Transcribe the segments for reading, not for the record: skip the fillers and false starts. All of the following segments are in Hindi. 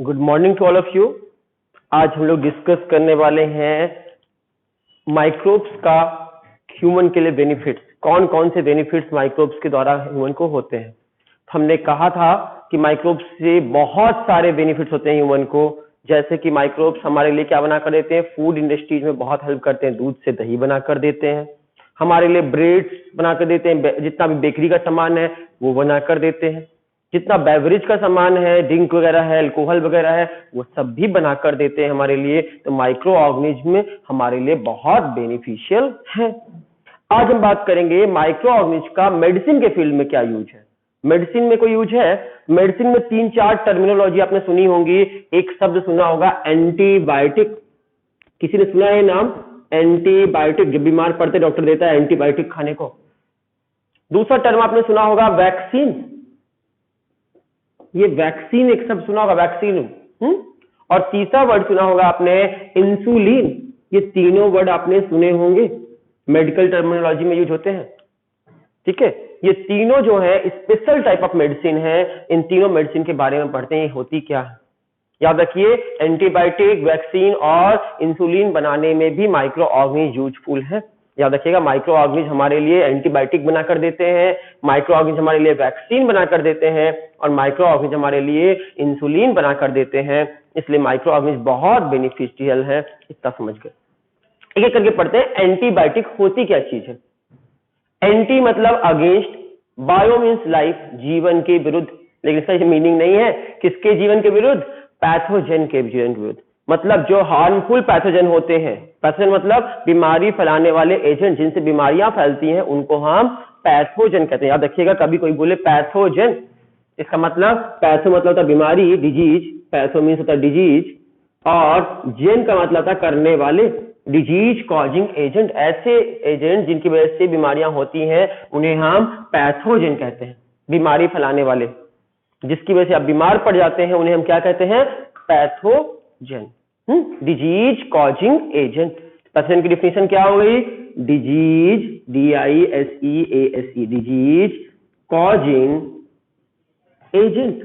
Good morning to all of you. आज हम लोग डिस्कस करने वाले हैं माइक्रोब्स का ह्यूमन के लिए बेनिफिट्स। कौन कौन से बेनिफिट्स माइक्रोब्स के द्वारा ह्यूमन को होते हैं। हमने कहा था कि माइक्रोब्स से बहुत सारे बेनिफिट्स होते हैं ह्यूमन को। जैसे कि माइक्रोब्स हमारे लिए क्या बना कर देते हैं, फूड इंडस्ट्रीज में बहुत हेल्प करते हैं, दूध से दही बना कर देते हैं, हमारे लिए ब्रेड्स बना कर देते हैं, जितना भी बेकरी का सामान है वो बना कर देते हैं, जितना बेवरेज का सामान है, ड्रिंक वगैरह है, अल्कोहल वगैरह है, वो सब भी बना कर देते हैं हमारे लिए। तो माइक्रो ऑर्गेनिज्म हमारे लिए बहुत बेनिफिशियल है। आज हम बात करेंगे माइक्रो ऑर्गेनिज्म का मेडिसिन के फील्ड में क्या यूज है। मेडिसिन में कोई यूज है? मेडिसिन में 3-4 टर्मिनोलॉजी आपने सुनी होंगी। एक शब्द सुना होगा एंटीबायोटिक। किसी ने सुना है नाम एंटीबायोटिक? जब बीमार पड़ते डॉक्टर देता है एंटीबायोटिक खाने को। दूसरा टर्म आपने सुना होगा वैक्सीन। ये वैक्सीन एक शब्द सुना होगा, वैक्सीन। और तीसरा वर्ड सुना होगा आपने इंसुलिन। ये तीनों वर्ड आपने सुने होंगे, मेडिकल टर्मिनोलॉजी में यूज होते हैं। ठीक है, ये तीनों जो है स्पेशल टाइप ऑफ मेडिसिन है। इन तीनों मेडिसिन के बारे में पढ़ते हैं, होती क्या है। याद रखिए, एंटीबायोटिक, वैक्सीन और इंसुलिन बनाने में भी माइक्रो ऑर्गेनिज्म यूजफुल है। याद रखिएगा, माइक्रो ऑर्गेनिज्म हमारे लिए एंटीबायोटिक बना कर देते हैं, माइक्रो ऑर्गेनिज्म हमारे लिए वैक्सीन बना कर देते हैं, और माइक्रो ऑर्गेनिज्म हमारे लिए इंसुलिन बना कर देते हैं। इसलिए माइक्रो ऑर्गेनिज्म बहुत बेनिफिशियल है। इतना समझ गए। एक एक करके पढ़ते हैं। एंटीबायोटिक होती क्या चीज है? एंटी मतलब अगेंस्ट, बायो मीन्स लाइफ, जीवन के विरुद्ध। लेकिन इसका ये मीनिंग नहीं है किसके जीवन के विरुद्ध, पैथोजन के जीवन के विरुद्ध। मतलब जो हार्मफुल पैथोजन होते हैं, पैथोजन मतलब बीमारी फैलाने वाले एजेंट, जिनसे बीमारियां फैलती हैं, उनको हम पैथोजन कहते हैं। याद रखिएगा, कभी कोई बोले पैथोजन, इसका मतलब पैथो मतलब होता बीमारी, डिजीज, पैथो मीन्स होता डिजीज, और जेन का मतलब था करने वाले, डिजीज कॉजिंग एजेंट। ऐसे एजेंट जिनकी वजह से बीमारियां होती हैं उन्हें हम पैथोजन कहते हैं। बीमारी फैलाने वाले, जिसकी वजह से आप बीमार पड़ जाते हैं, उन्हें हम क्या कहते हैं, pathogen, disease causing agent. Pathogen की डिफिनेशन क्या हो गई, disease, DISEASE, disease causing agent.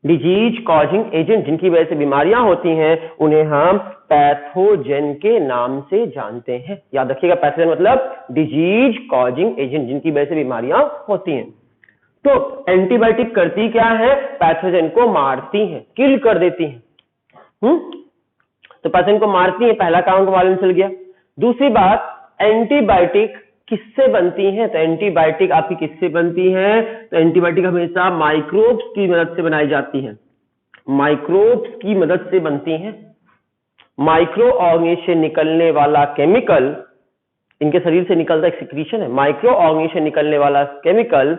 Disease causing agent जिनकी वजह से बीमारियां होती हैं, उन्हें हम पैथोजन के नाम से जानते हैं। याद रखिएगा, पैथोजन मतलब डिजीज कॉजिंग एजेंट, जिनकी वजह से बीमारियां होती हैं। तो एंटीबायोटिक करती क्या है, पैथोजन को मारती है, किल कर देती है। तो पैथोजन को मारती है, पहला काम का मालूम चल गया। दूसरी बात, एंटीबायोटिक किससे बनती है? तो एंटीबायोटिक आपकी किससे बनती है? तो एंटीबायोटिक हमेशा माइक्रोब्स की मदद से बनाई जाती है। माइक्रोब्स की मदद से बनती है। माइक्रो ऑर्गेनिज्म से निकलने वाला केमिकल, इनके शरीर से निकलता एक सिक्रीशन है, माइक्रो ऑर्गेनिज्म से निकलने वाला केमिकल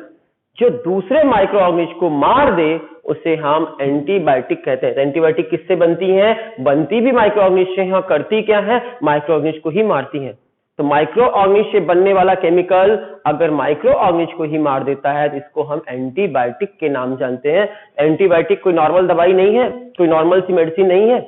जो दूसरे माइक्रो ऑर्गेनिज्म को मार दे, उसे हम एंटीबायोटिक कहते हैं। एंटीबायोटिक किससे बनती है? बनती भी माइक्रो ऑर्गेनिज्म से है। करती क्या है? माइक्रो ऑर्गेनिज्म को ही मारती है। तो माइक्रो ऑर्गेनिज्म से बनने वाला केमिकल अगर माइक्रो ऑर्गेनिज्म को ही मार देता है, तो इसको हम एंटीबायोटिक के नाम जानते हैं। एंटीबायोटिक कोई नॉर्मल दवाई नहीं है, कोई नॉर्मल सी मेडिसिन नहीं है।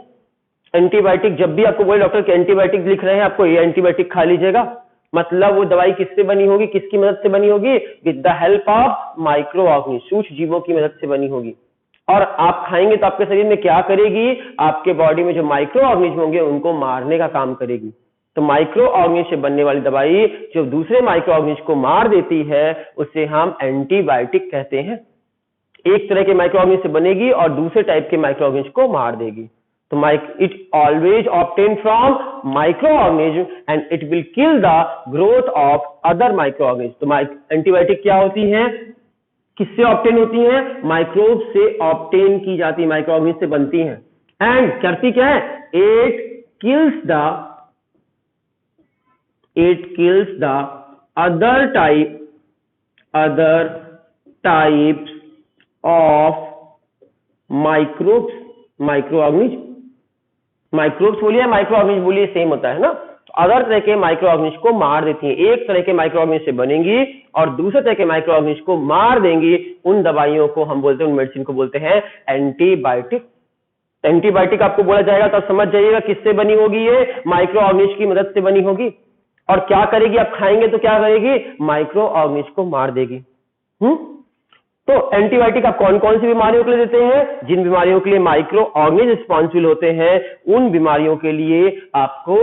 एंटीबायोटिक जब भी आपको बोले डॉक्टर के एंटीबायोटिक लिख रहे हैं, आपको ये एंटीबायोटिक खा लीजिएगा, मतलब वो दवाई किससे बनी होगी, किसकी मदद से बनी होगी? With the help of micro organism, सूक्ष्म जीवों की मदद से बनी होगी। और आप खाएंगे तो आपके शरीर में क्या करेगी? आपके बॉडी में जो माइक्रो ऑर्गेनिज्म होंगे उनको मारने का काम करेगी। तो माइक्रो ऑर्गेनिज्म से बनने वाली दवाई जो दूसरे माइक्रो ऑर्गेनिज्म को मार देती है, उसे हम एंटीबायोटिक कहते हैं। एक तरह के माइक्रो ऑर्गेनिज्म से बनेगी और दूसरे टाइप के माइक्रो ऑर्गेनिज्म को मार देगी। तो it always obtained from microorganism and it will kill the growth of other microorganisms। तो एंटीबायोटिक क्या होती हैं, किससे ऑब्टेन होती हैं? माइक्रोब से ऑब्टेन की जाती है, माइक्रो ऑर्गेनिज्म से बनती हैं। एंड करती क्या है? it kills the other types of microbes, microorganism। Microbes बोलिए, माइक्रो ऑर्गेनिज्म बोलिए, सेम होता है ना। तो अदर तरह के माइक्रो ऑर्गेनिज्म को मार देती है। एक तरह के माइक्रो ऑर्गेनिज्म से बनेंगी और दूसरे तरह के माइक्रो ऑर्गेनिज्म को मार देंगी। उन दवाइयों को हम बोलते हैं, उन मेडिसिन को बोलते हैं एंटीबायोटिक। एंटीबायोटिक आपको बोला जाएगा तो समझ जाइएगा किससे बनी होगी, ये माइक्रो ऑर्गेनिज्म की मदद से बनी होगी। और क्या करेगी? आप खाएंगे तो क्या करेगी? माइक्रो ऑर्गेनिज्म को मार देगी। तो एंटीबायोटिक आप कौन कौन सी बीमारियों के लिए देते हैं? जिन बीमारियों के लिए माइक्रो ऑर्गेनिज्म रिस्पॉन्सिबल होते हैं उन बीमारियों के लिए आपको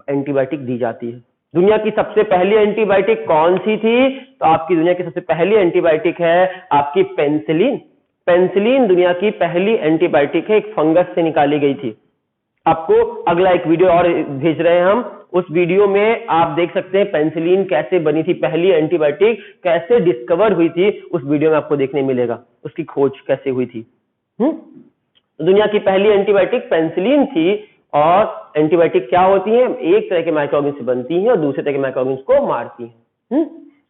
एंटीबायोटिक दी जाती है। दुनिया की सबसे पहली एंटीबायोटिक कौन सी थी? तो आपकी दुनिया की सबसे पहली एंटीबायोटिक है आपकी पेनिसिलिन। पेनिसिलिन दुनिया की पहली एंटीबायोटिक है, एक फंगस से निकाली गई थी। आपको अगला एक वीडियो और भेज रहे हैं हम, उस वीडियो में आप देख सकते हैं पेनिसिलिन कैसे बनी थी, पहली एंटीबायोटिक कैसे डिस्कवर हुई थी, उस वीडियो में आपको देखने मिलेगा उसकी खोज कैसे हुई थी। दुनिया की पहली एंटीबायोटिक पेनिसिलिन थी। और एंटीबायोटिक क्या होती है? एक तरह के माइक्रो ऑर्गेनिज्म से बनती हैं और दूसरे तरह के माइक्रो ऑर्गेनिज्म को मारती हैं।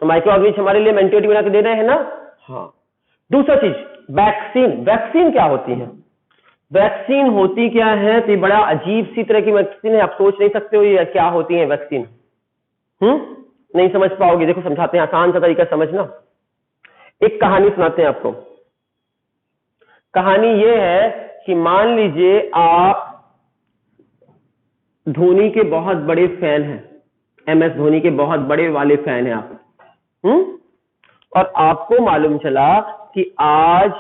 तो माइक्रो ऑर्गेनिज्म हमारे लिए एंटीबायोटिक बना के दे रहे हैं ना। हाँ, दूसरा चीज वैक्सीन। वैक्सीन क्या होती है? वैक्सीन होती क्या है? तो ये बड़ा अजीब सी तरह की वैक्सीन है, आप सोच नहीं सकते हो ये क्या होती है वैक्सीन। नहीं समझ पाओगे, देखो समझाते हैं, आसान सा तरीका समझना। एक कहानी सुनाते हैं आपको। कहानी ये है कि मान लीजिए आप धोनी के बहुत बड़े फैन हैं, MS धोनी के बहुत बड़े वाले फैन हैं आप। और आपको मालूम चला कि आज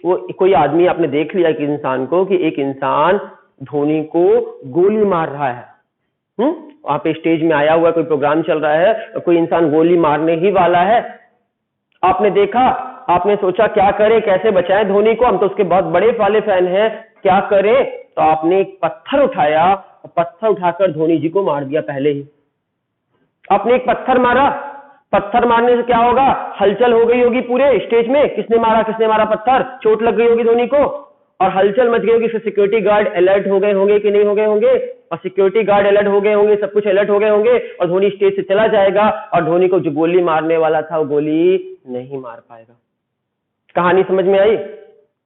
वो कोई आदमी, आपने देख लिया कि इंसान को, कि एक इंसान धोनी को गोली मार रहा है। वहां पे स्टेज में आया हुआ, कोई प्रोग्राम चल रहा है, कोई इंसान गोली मारने ही वाला है। आपने देखा, आपने सोचा क्या करें, कैसे बचाएं धोनी को, हम तो उसके बहुत बड़े वाले फैन हैं, क्या करें? तो आपने एक पत्थर उठाया, पत्थर उठाकर धोनी जी को मार दिया। पहले ही आपने एक पत्थर मारा, पत्थर मारने से क्या होगा? हलचल हो गई होगी पूरे स्टेज में, किसने मारा पत्थर, चोट लग गई होगी धोनी को, और हलचल मच गई होगी। सिक्योरिटी गार्ड अलर्ट हो गए होंगे कि नहीं हो गए होंगे? और सिक्योरिटी गार्ड अलर्ट हो गए होंगे, सब कुछ अलर्ट हो गए होंगे, और धोनी स्टेज से चला जाएगा और धोनी को जो गोली मारने वाला था वो गोली नहीं मार पाएगा। कहानी समझ में आई?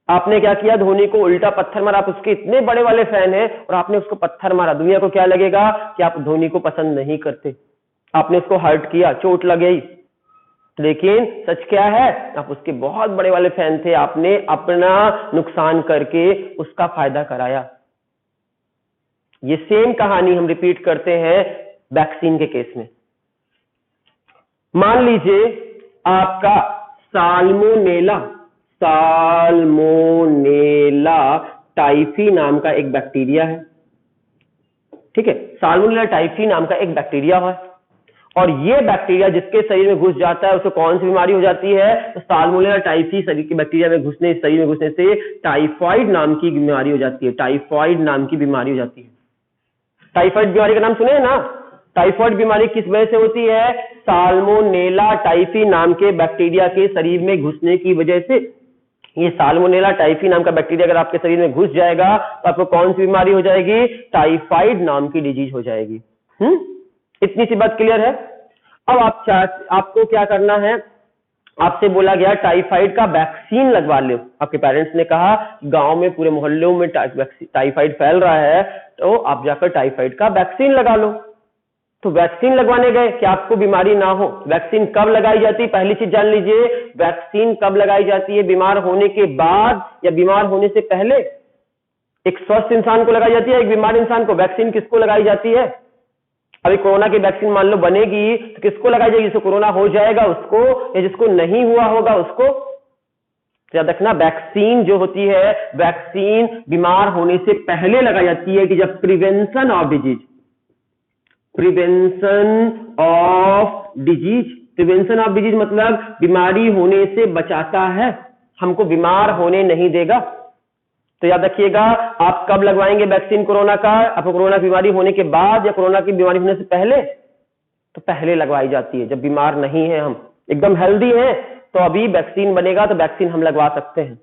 आपने क्या किया? धोनी को उल्टा पत्थर मारा। आप उसके इतने बड़े वाले फैन हैं और आपने उसको पत्थर मारा। दुनिया को क्या लगेगा कि आप धोनी को पसंद नहीं करते, आपने उसको हर्ट किया, चोट लग गई। लेकिन सच क्या है? आप उसके बहुत बड़े वाले फैन थे, आपने अपना नुकसान करके उसका फायदा कराया। ये सेम कहानी हम रिपीट करते हैं वैक्सीन के केस में। मान लीजिए आपका साल्मोनेला टाइफी नाम का एक बैक्टीरिया है। ठीक है, साल्मोनेला टाइफी नाम का एक बैक्टीरिया है, और ये बैक्टीरिया जिसके शरीर में घुस जाता है उसको कौन सी बीमारी हो जाती है? तो साल्मोनेला टाइफी शरीर के बैक्टीरिया में घुसने, शरीर में घुसने से टाइफाइड नाम की बीमारी हो जाती है। टाइफाइड नाम की बीमारी हो जाती है। टाइफाइड बीमारी का नाम सुने हैं ना? टाइफाइड बीमारी किस वजह से होती है? साल्मोनेला टाइफी नाम के बैक्टीरिया के शरीर में घुसने की वजह से। ये साल्मोनेला टाइफी नाम का बैक्टीरिया अगर आपके शरीर में घुस जाएगा तो आपको कौन सी बीमारी हो जाएगी? टाइफाइड नाम की डिजीज हो जाएगी। इतनी सी बात क्लियर है? अब आपको क्या करना है? आपसे बोला गया टाइफाइड का वैक्सीन लगवा लो। आपके पेरेंट्स ने कहा गांव में पूरे मोहल्लों में टाइफाइड फैल रहा है, तो आप जाकर टाइफाइड का वैक्सीन लगा लो। तो वैक्सीन लगवाने गए कि आपको बीमारी ना हो। वैक्सीन कब लगाई जाती है? पहली चीज जान लीजिए, वैक्सीन कब लगाई जाती है? बीमार होने के बाद या बीमार होने से पहले? एक स्वस्थ इंसान को लगाई जाती है, एक बीमार इंसान को। वैक्सीन किसको लगाई जाती है? अभी कोरोना की वैक्सीन मान लो बनेगी तो किसको लगाई जाएगी? जिसको कोरोना हो जाएगा उसको, या जिसको नहीं हुआ होगा उसको? याद रखना, वैक्सीन जो होती है, वैक्सीन बीमार होने से पहले लगाई जाती है कि जब prevention of disease, prevention of disease मतलब बीमारी होने से बचाता है, हमको बीमार होने नहीं देगा। तो याद रखिएगा, आप कब लगवाएंगे वैक्सीन कोरोना का? आपको कोरोना बीमारी होने के बाद या कोरोना की बीमारी होने से पहले? तो पहले लगवाई जाती है, जब बीमार नहीं है, हम एकदम हेल्दी हैं, तो अभी वैक्सीन बनेगा तो वैक्सीन हम लगवा सकते हैं।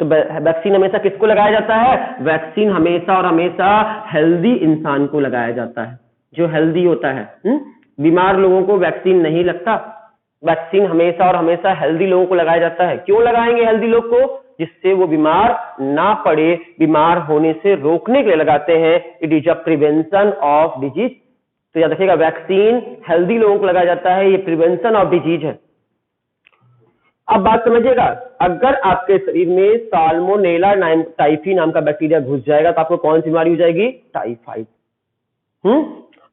तो वैक्सीन हमेशा किसको लगाया जाता है? वैक्सीन हमेशा और हमेशा हेल्दी इंसान को लगाया जाता है, जो हेल्दी होता है। बीमार लोगों को वैक्सीन नहीं लगता। वैक्सीन हमेशा और हमेशा हेल्दी लोगों को लगाया जाता है। क्यों लगाएंगे हेल्दी लोग को? जिससे वो बीमार ना पड़े, बीमार होने से रोकने के लिए लगाते हैं। It is a prevention of disease. तो याद रखिएगा, वैक्सीन हेल्दी लोगों को लगाया जाता है, ये प्रिवेंशन ऑफ डिजीज है। अब बात समझिएगा, अगर आपके शरीर में साल्मोनेला टाइफी नाम का बैक्टीरिया घुस जाएगा तो आपको कौन सी बीमारी हो जाएगी? टाइफाइड।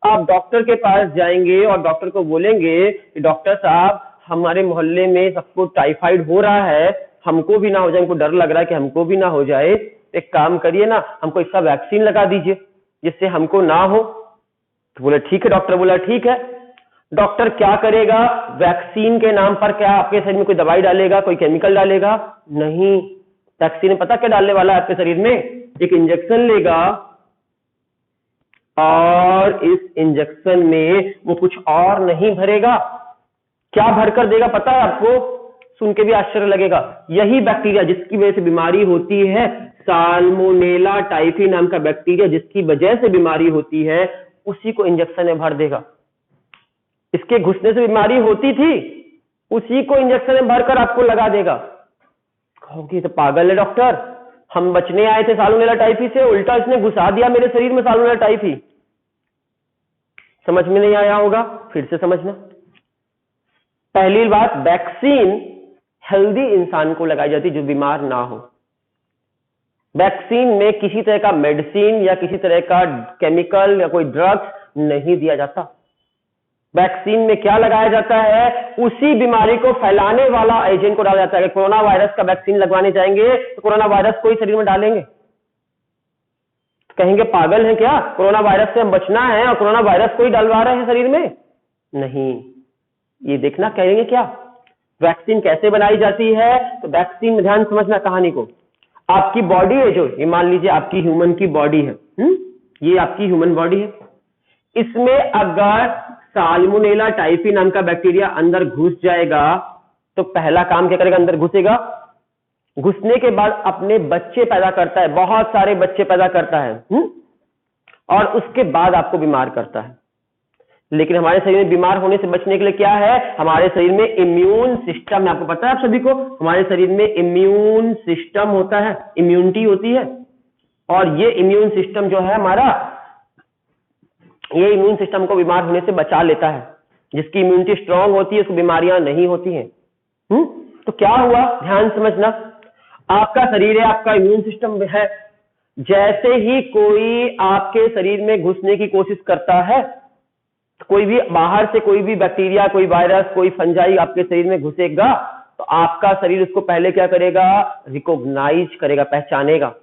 आप डॉक्टर के पास जाएंगे और डॉक्टर को बोलेंगे कि डॉक्टर साहब हमारे मोहल्ले में सबको टाइफाइड हो रहा है, हमको भी ना हो जाए, हमको डर लग रहा है कि हमको भी ना हो जाए, एक काम करिए ना, हमको इसका वैक्सीन लगा दीजिए जिससे हमको ना हो। तो बोले ठीक है, डॉक्टर बोला ठीक है। डॉक्टर क्या करेगा? वैक्सीन के नाम पर क्या आपके शरीर में कोई दवाई डालेगा, कोई केमिकल डालेगा? नहीं। वैक्सीन में पता क्या डालने वाला है आपके शरीर में? एक इंजेक्शन लेगा और इस इंजेक्शन में वो कुछ और नहीं भरेगा। क्या भरकर देगा पता है आपको? सुन के भी आश्चर्य लगेगा। यही बैक्टीरिया जिसकी वजह से बीमारी होती है, साल्मोनेला टाइफी नाम का बैक्टीरिया जिसकी वजह से बीमारी होती है, उसी को इंजेक्शन में भर देगा। इसके घुसने से बीमारी होती थी, उसी को इंजेक्शन में भरकर आपको लगा देगा। कहोगे तो पागल है डॉक्टर, हम बचने आए थे साल्मोनेला टाइफी से, उल्टा इसने घुसा दिया मेरे शरीर में साल्मोनेला टाइफी। समझ में नहीं आया होगा, फिर से समझना। पहली बात, वैक्सीन हेल्दी इंसान को लगाई जाती जो बीमार ना हो। वैक्सीन में किसी तरह का मेडिसिन या किसी तरह का केमिकल या कोई ड्रग्स नहीं दिया जाता। वैक्सीन में क्या लगाया जाता है? उसी बीमारी को फैलाने वाला एजेंट को डाला जाता है। कोरोना वायरस का वैक्सीन लगवाने जाएंगे तो कोरोना वायरस को ही शरीर में डालेंगे। कहेंगे पागल है क्या, कोरोना वायरस से हम बचना है और कोरोना वायरस को ही डलवा रहे हैं शरीर में? नहीं, ये देखना कहेंगे क्या। वैक्सीन कैसे बनाई जाती है? तो वैक्सीन में ध्यान समझना कहानी को। आपकी बॉडी है जो, ये मान लीजिए आपकी ह्यूमन की बॉडी है, ये आपकी ह्यूमन बॉडी है। इसमें अगर साल्मोनेला टाइफी नाम का बैक्टीरिया अंदर घुस जाएगा तो पहला काम क्या करेगा? अंदर घुसेगा, घुसने के बाद अपने बच्चे पैदा करता है, बहुत सारे बच्चे पैदा करता है, और उसके बाद आपको बीमार करता है। लेकिन हमारे शरीर में बीमार होने से बचने के लिए क्या है? हमारे शरीर में इम्यून सिस्टम है। आपको पता है आप सभी को, हमारे शरीर में इम्यून सिस्टम होता है, इम्यूनिटी होती है। और ये इम्यून सिस्टम जो है हमारा, ये इम्यून सिस्टम को बीमार होने से बचा लेता है। जिसकी इम्यूनिटी स्ट्रांग होती है उसको बीमारियां नहीं होती हैं। तो क्या हुआ, ध्यान समझना। आपका शरीर है, आपका इम्यून सिस्टम है। जैसे ही कोई आपके शरीर में घुसने की कोशिश करता है, कोई भी बाहर से कोई भी बैक्टीरिया, कोई वायरस, कोई फंजाई आपके शरीर में घुसेगा तो आपका शरीर उसको पहले क्या करेगा? रिकॉग्नाइज करेगा, पहचानेगा।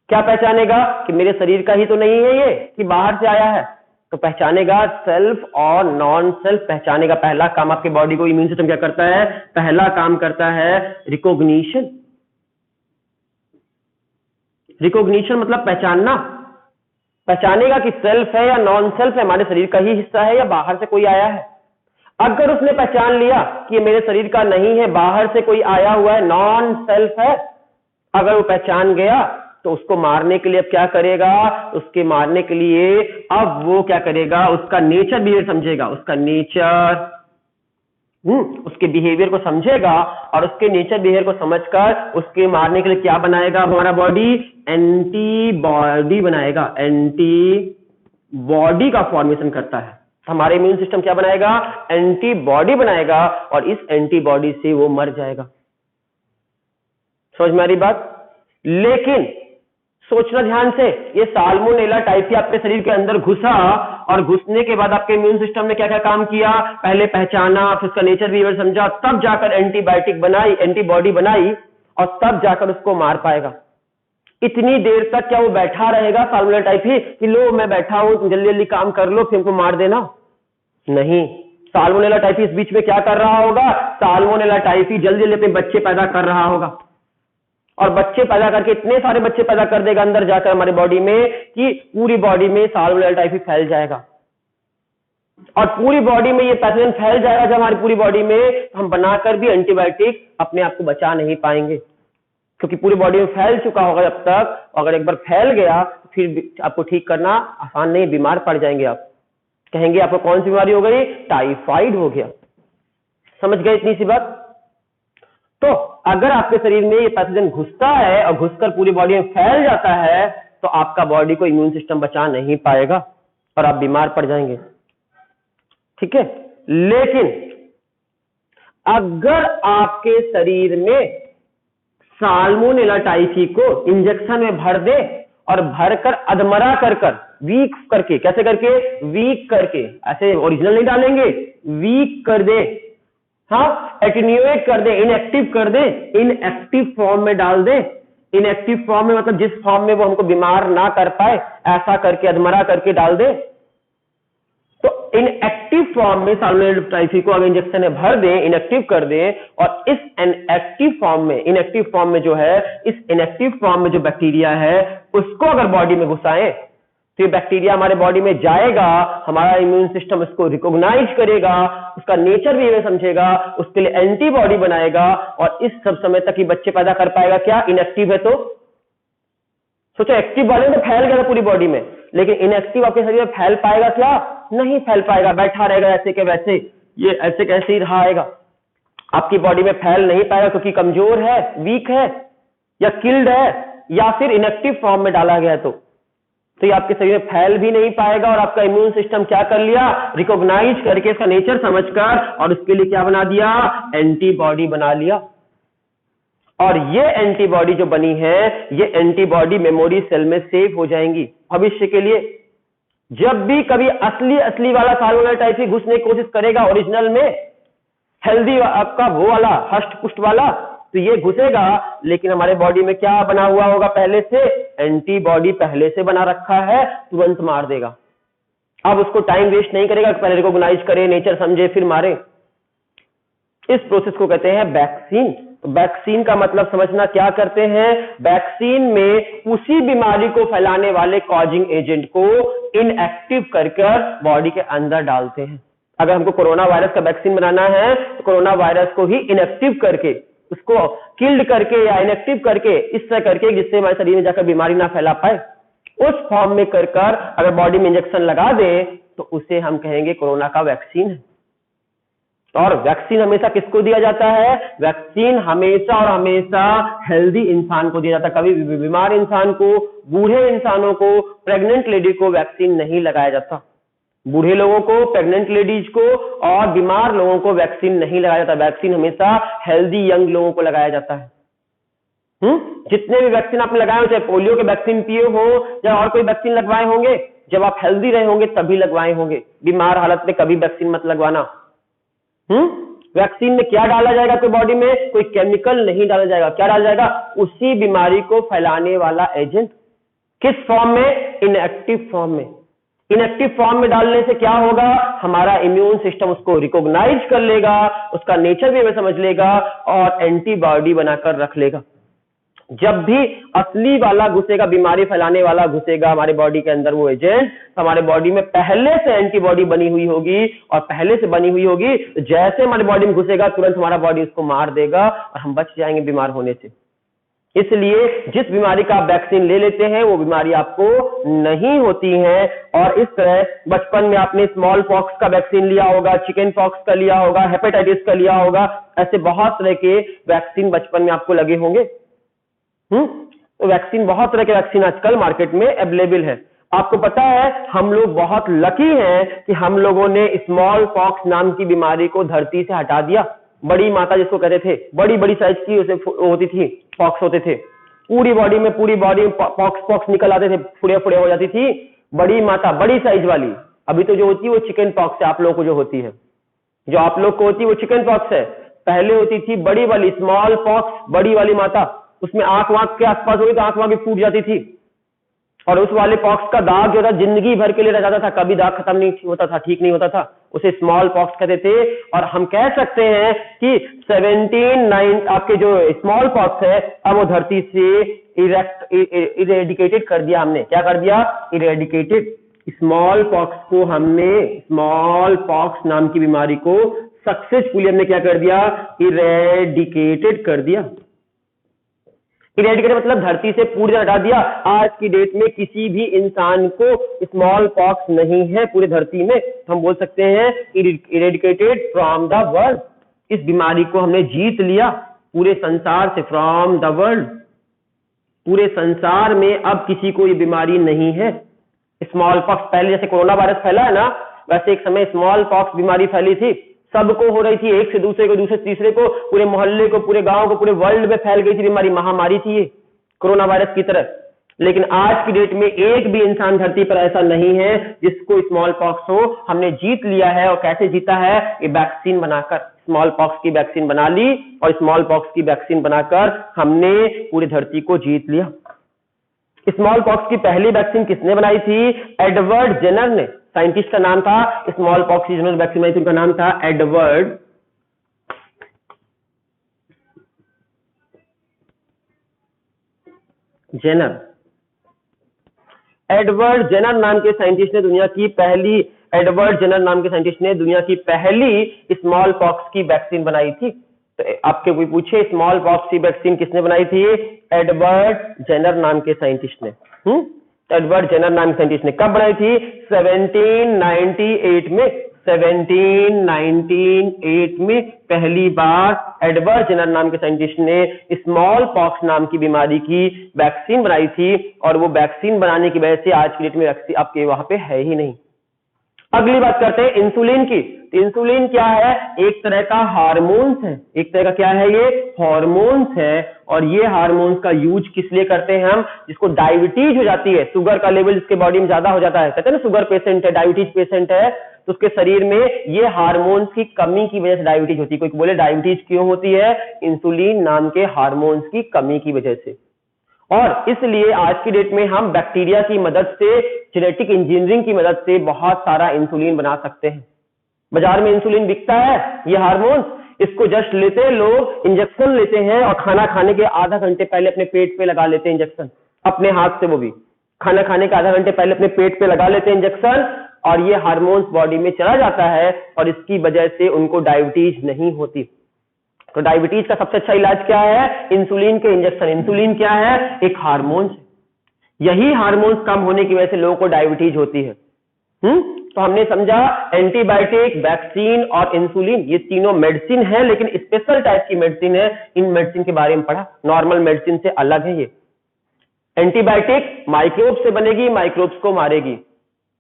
क्या पहचानेगा? कि मेरे शरीर का ही तो नहीं है ये, कि बाहर से आया है। तो पहचानेगा, सेल्फ और नॉन सेल्फ पहचानेगा। पहला काम आपके बॉडी को इम्यून सिस्टम क्या करता है? पहला काम करता है रिकॉग्निशन। रिकॉग्निशन मतलब पहचानना। पहचानेगा कि सेल्फ है या नॉन सेल्फ है, हमारे शरीर का ही हिस्सा है या बाहर से कोई आया है। अगर उसने पहचान लिया कि ये मेरे शरीर का नहीं है, बाहर से कोई आया हुआ है, नॉन सेल्फ है, अगर वो पहचान गया तो उसको मारने के लिए अब क्या करेगा? उसके मारने के लिए अब वो क्या करेगा? उसका नेचर बिहेवियर समझेगा, उसका नेचर, उसके बिहेवियर को समझेगा और उसके नेचर बिहेवियर को समझकर उसके मारने के लिए क्या बनाएगा? हमारा बॉडी एंटीबॉडी बनाएगा, एंटीबॉडी का फॉर्मेशन करता है। हमारे इम्यून सिस्टम क्या बनाएगा? एंटीबॉडी बनाएगा और इस एंटीबॉडी से वो मर जाएगा। समझ में आ रही बात? लेकिन सोचना ध्यान से, ये साल्मोनेला टाइफी आपके शरीर के अंदर घुसा और घुसने के बाद आपके इम्यून सिस्टम ने क्या क्या काम किया? पहले पहचाना, फिर उसका नेचर बिहेवियर समझा, तब जाकर एंटीबायोटिक बनाई, एंटीबॉडी बनाई और तब जाकर उसको मार पाएगा। इतनी देर तक क्या वो बैठा रहेगा साल्मोनेला टाइफी कि लो मैं बैठा हूं, तुम जल्दी जल्दी काम कर लो फिर हमको मार देना? नहीं। साल्मोनेला टाइफी इस बीच में क्या कर रहा होगा? साल्मोनेला टाइफी जल्दी जल्दी अपने बच्चे पैदा कर रहा होगा और बच्चे पैदा करके इतने सारे बच्चे पैदा कर देगा अंदर जाकर हमारी बॉडी में कि पूरी बॉडी में साल्मोनेला टाइफी फैल जाएगा। और पूरी बॉडी में ये पैथोजन फैल जाएगा जब हमारी पूरी बॉडी में, हम बनाकर भी एंटीबायोटिक अपने आप को बचा नहीं पाएंगे, क्योंकि पूरी बॉडी में फैल चुका होगा जब तक। अगर एक बार फैल गया तो फिर आपको ठीक करना आसान नहीं, बीमार पड़ जाएंगे आप। कहेंगे आपको कौन सी बीमारी हो गई? टाइफाइड हो गया। समझ गए इतनी सी बात? तो अगर आपके शरीर में ये पैथोजन घुसता है और घुसकर पूरी बॉडी में फैल जाता है तो आपका बॉडी को इम्यून सिस्टम बचा नहीं पाएगा और आप बीमार पड़ जाएंगे। ठीक है। लेकिन अगर आपके शरीर में साल्मोनेला टाइफी को इंजेक्शन में भर दे और भरकर अधमरा कर वीक करके, कैसे करके? वीक करके, ऐसे ओरिजिनल नहीं डालेंगे, वीक कर दे, हाँ, एटेन्यूएट कर दे, इनएक्टिव कर दे, इनएक्टिव फॉर्म में डाल दे। इनएक्टिव फॉर्म में मतलब जिस फॉर्म में वो हमको बीमार ना कर पाए, ऐसा करके अधमरा करके डाल दे। तो इनएक्टिव फॉर्म में साल्मोनेला टाइफी को अगर इंजेक्शन में भर दें, इनएक्टिव कर दें, और इस इनएक्टिव फॉर्म में जो है, इस इनएक्टिव फॉर्म में जो बैक्टीरिया है उसको अगर बॉडी में घुसाएं, तो ये बैक्टीरिया हमारे बॉडी में जाएगा, हमारा इम्यून सिस्टम इसको रिकॉग्नाइज करेगा, उसका नेचर भी ये समझेगा, उसके लिए एंटीबॉडी बनाएगा, और इस सब समय तक ही बच्चे पैदा कर पाएगा। क्या इनएक्टिव है तो सोचो, एक्टिव बॉडी में तो फैल गया था पूरी बॉडी में, लेकिन इनएक्टिव आपके शरीर में फैल पाएगा क्या? नहीं फैल पाएगा, बैठा रहेगा ऐसे के वैसे, ये ऐसे कैसे ही रहेगा, आपकी बॉडी में फैल नहीं पाएगा क्योंकि कमजोर है, वीक है, या किल्ड है, या फिर इनएक्टिव फॉर्म में डाला गया है। तो ये आपके शरीर में फैल भी नहीं पाएगा, और आपका इम्यून सिस्टम क्या कर लिया? रिकॉग्नाइज करके, इसका नेचर समझकर, और उसके लिए क्या बना दिया? एंटीबॉडी बना लिया। और ये एंटीबॉडी जो बनी है, ये एंटीबॉडी मेमोरी सेल में सेव हो जाएंगी भविष्य के लिए। जब भी कभी असली वाला साल्मोनेला टाइफी घुसने की कोशिश करेगा ओरिजिनल में, हेल्दी आपका वो वाला हष्ट पुष्ट वाला, तो ये घुसेगा, लेकिन हमारे बॉडी में क्या बना हुआ होगा? पहले से एंटीबॉडी पहले से बना रखा है, तुरंत मार देगा। अब उसको टाइम वेस्ट नहीं करेगा, पहले रिकॉग्नाइज करे, नेचर समझे, फिर मारे। इस प्रोसेस को कहते हैं वैक्सीन। वैक्सीन का मतलब समझना, क्या करते हैं? वैक्सीन में उसी बीमारी को फैलाने वाले कॉजिंग एजेंट को इनएक्टिव करके बॉडी के अंदर डालते हैं। अगर हमको कोरोना वायरस का वैक्सीन बनाना है, तो कोरोना वायरस को ही इनएक्टिव करके, उसको किल्ड करके या इनएक्टिव करके, इस तरह करके जिससे हमारे शरीर में जाकर बीमारी ना फैला पाए, उस फॉर्म में कर अगर बॉडी में इंजेक्शन लगा दे, तो उसे हम कहेंगे कोरोना का वैक्सीन है। और वैक्सीन हमेशा किसको दिया जाता है? वैक्सीन हमेशा और हमेशा हेल्दी इंसान को दिया जाता है। कभी भी बीमार इंसान को, बूढ़े इंसानों को, प्रेग्नेंट लेडी को वैक्सीन नहीं लगाया जाता। बूढ़े लोगों को, प्रेग्नेंट लेडीज को और बीमार लोगों को वैक्सीन नहीं लगाया जाता। वैक्सीन हमेशा हेल्दी यंग लोगों को लगाया जाता है। जितने भी वैक्सीन आपने लगाए हो, चाहे पोलियो के वैक्सीन पिए हो या और कोई वैक्सीन लगवाए होंगे, जब आप हेल्दी रहे होंगे तभी लगवाए होंगे। बीमार हालत में कभी वैक्सीन मत लगवाना। वैक्सीन में क्या डाला जाएगा? कोई बॉडी में कोई केमिकल नहीं डाला जाएगा। क्या डाला जाएगा? उसी बीमारी को फैलाने वाला एजेंट। किस फॉर्म में? इनएक्टिव फॉर्म में। इनएक्टिव फॉर्म में डालने से क्या होगा? हमारा इम्यून सिस्टम उसको रिकॉग्नाइज कर लेगा, उसका नेचर भी हमें समझ लेगा और एंटीबॉडी बनाकर रख लेगा। जब भी असली वाला घुसेगा, बीमारी फैलाने वाला घुसेगा हमारे बॉडी के अंदर, वो एजेंट, तो हमारे बॉडी में पहले से एंटीबॉडी बनी हुई होगी, और पहले से बनी हुई होगी, जैसे हमारे बॉडी में घुसेगा तुरंत हमारा बॉडी उसको मार देगा और हम बच जाएंगे बीमार होने से। इसलिए जिस बीमारी का आप वैक्सीन ले लेते हैं, वो बीमारी आपको नहीं होती है। और इस तरह बचपन में आपने स्मॉल पॉक्स का वैक्सीन लिया होगा, चिकन पॉक्स का लिया होगा, हेपेटाइटिस का लिया होगा, ऐसे बहुत तरह के वैक्सीन बचपन में आपको लगे होंगे। तो वैक्सीन, बहुत तरह के वैक्सीन आजकल मार्केट में अवेलेबल है। आपको पता है, हम लोग बहुत लकी हैं कि हम लोगों ने स्मॉल पॉक्स नाम की बीमारी को धरती से हटा दिया। बड़ी माता जिसको कहते थे, बड़ी बड़ी साइज की उसे होती थी, पॉक्स होते थे, पूरी बॉडी में पॉक्स निकल आते थे, फुड़े फुड़े हो जाती थी। बड़ी माता, बड़ी साइज वाली। अभी तो जो होती है वो चिकन पॉक्स है। आप लोगों को जो होती है, जो आप लोग को होती है वो चिकन पॉक्स है। पहले होती थी बड़ी वाली स्मॉल पॉक्स, बड़ी वाली माता, उसमें आंख वाँख के आसपास हुई तो आंख वाँख फूट जाती थी, और उस वाले पॉक्स का दाग जो था जिंदगी भर के लिए रह जाता था, कभी दाग खत्म नहीं होता था, ठीक नहीं होता था, उसे स्मॉल पॉक्स कहते थे। और हम कह सकते हैं कि 17 आपके जो स्मॉल पॉक्स है, अब वो धरती से इरेडिकेटेड कर दिया हमने। क्या कर दिया? इरेडिकेटेड। स्मॉल पॉक्स को हमने, स्मॉल पॉक्स नाम की बीमारी को सक्सेसफुली हमने क्या कर दिया? इरेडिकेटेड कर दिया। इरेडिकेट मतलब धरती से पूरी तरह हटा दिया। आज की डेट में किसी भी इंसान को स्मॉल पॉक्स नहीं है पूरी धरती में। हम बोल सकते हैं इरेडिकेटेड फ्रॉम द वर्ल्ड। इस बीमारी को हमने जीत लिया पूरे संसार से, फ्रॉम द वर्ल्ड। पूरे संसार में अब किसी को ये बीमारी नहीं है। स्मॉल पॉक्स, पहले जैसे कोरोना वायरस फैला है ना, वैसे एक समय स्मॉल पॉक्स बीमारी फैली थी, सबको हो रही थी, एक से दूसरे को, दूसरे से तीसरे को, पूरे मोहल्ले को, पूरे गांव को, पूरे वर्ल्ड में फैल गई थी बीमारी। महामारी थी ये कोरोना वायरस की तरह। लेकिन आज की डेट में एक भी इंसान धरती पर ऐसा नहीं है जिसको स्मॉल पॉक्स हो। हमने जीत लिया है। और कैसे जीता है? ये वैक्सीन बनाकर, स्मॉल पॉक्स की वैक्सीन बना ली और स्मॉल पॉक्स की वैक्सीन बनाकर हमने पूरी धरती को जीत लिया। स्मॉल पॉक्स की पहली वैक्सीन किसने बनाई थी? एडवर्ड जेनर ने। साइंटिस्ट का नाम था, स्मॉल पॉक्स की जिन्होंने वैक्सीन बनाई थी उनका नाम था एडवर्ड जेनर। एडवर्ड जेनर नाम के साइंटिस्ट ने दुनिया की पहली स्मॉल पॉक्स की वैक्सीन बनाई थी। तो आपके कोई पूछे स्मॉल पॉक्स की वैक्सीन किसने बनाई थी? एडवर्ड जेनर नाम के साइंटिस्ट ने। एडवर्ड जेनर नाम के साइंटिस्ट ने कब बनाई थी? 1798 में। 1798 में पहली बार एडवर्ड जेनर नाम के साइंटिस्ट ने स्मॉल पॉक्स नाम की बीमारी की वैक्सीन बनाई थी। और वो वैक्सीन बनाने की वजह से आज की डेट में वैक्सीन आपके वहां पे है ही नहीं। अगली बात करते हैं इंसुलिन की। तो इंसुलिन क्या है? एक तरह का हार्मोन्स है। एक तरह का क्या है? ये हार्मोन्स है। और ये हार्मोन्स का यूज किस लिए करते हैं हम? जिसको डायबिटीज हो जाती है, शुगर का लेवल जिसके बॉडी में ज्यादा हो जाता है, कहते हैं ना शुगर पेशेंट है, डायबिटीज पेशेंट है, तो उसके शरीर में ये हार्मोन्स की कमी की वजह से डायबिटीज होती है। कोई बोले डायबिटीज क्यों होती है? इंसुलिन नाम के हार्मोन्स की कमी की वजह से। और इसलिए आज की डेट में हम बैक्टीरिया की मदद से, जेनेटिक इंजीनियरिंग की मदद से बहुत सारा इंसुलिन बना सकते हैं। बाजार में इंसुलिन बिकता है, ये हार्मोन्स, इसको जस्ट लेते हैं लोग, इंजेक्शन लेते हैं और खाना खाने के आधा घंटे पहले अपने पेट पे लगा लेते हैं इंजेक्शन, अपने हाथ से। वो भी खाना खाने के आधा घंटे पहले अपने पेट पे लगा लेते हैं इंजेक्शन, और ये हार्मोन्स बॉडी में चला जाता है और इसकी वजह से उनको डायबिटीज नहीं होती। तो डायबिटीज का सबसे अच्छा इलाज क्या है? इंसुलिन के इंजेक्शन। इंसुलिन क्या है? एक हार्मोन। यही हार्मोन्स कम होने की वजह से लोगों को डायबिटीज होती है। तो हमने समझा एंटीबायोटिक, वैक्सीन और इंसुलिन ये तीनों मेडिसिन है, लेकिन स्पेशल टाइप की मेडिसिन है। इन मेडिसिन के बारे में पढ़ा, नॉर्मल मेडिसिन से अलग है ये। एंटीबायोटिक माइक्रोब से बनेगी, माइक्रोब्स को मारेगी।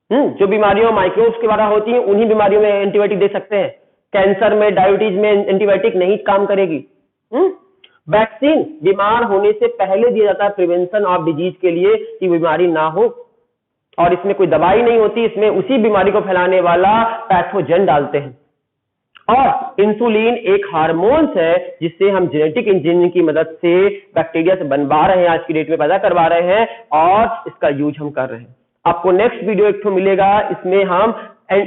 जो बीमारियों माइक्रोब्स के द्वारा होती है उन्हीं बीमारियों में एंटीबायोटिक दे सकते हैं। कैंसर में, डायबिटीज में एंटीबायोटिक नहीं काम करेगी। वैक्सीन बीमार होने से पहले दिया जाता है, प्रिवेंशन ऑफ डिजीज के लिए, कि बीमारी ना हो। और इसमें कोई दवाई नहीं होती, इसमें उसी बीमारी को फैलाने वाला पैथोजन डालते हैं। और इंसुलिन एक हार्मोन्स है जिससे हम जेनेटिक इंजीनियरिंग की मदद से बैक्टीरिया से बनवा रहे हैं, आज की डेट में पैदा करवा रहे हैं, और इसका यूज हम कर रहे हैं। आपको नेक्स्ट वीडियो एक तो मिलेगा, इसमें हम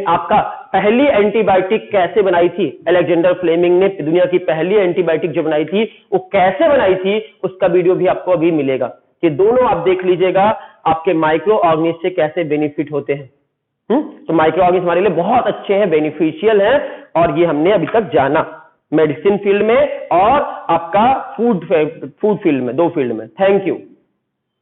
आपका पहली एंटीबायोटिक कैसे बनाई थी, अलेक्जेंडर फ्लेमिंग ने दुनिया की पहली एंटीबायोटिक जो बनाई थी वो कैसे बनाई थी, उसका वीडियो भी आपको अभी मिलेगा। ये दोनों आप देख लीजिएगा, आपके माइक्रो ऑर्गेनिज्म से कैसे बेनिफिट होते हैं। तो माइक्रो ऑर्गेनिज्म हमारे लिए बहुत अच्छे हैं, बेनिफिशियल हैं, और ये हमने अभी तक जाना मेडिसिन फील्ड में और आपका फूड फील्ड में, दो फील्ड में। Thank you.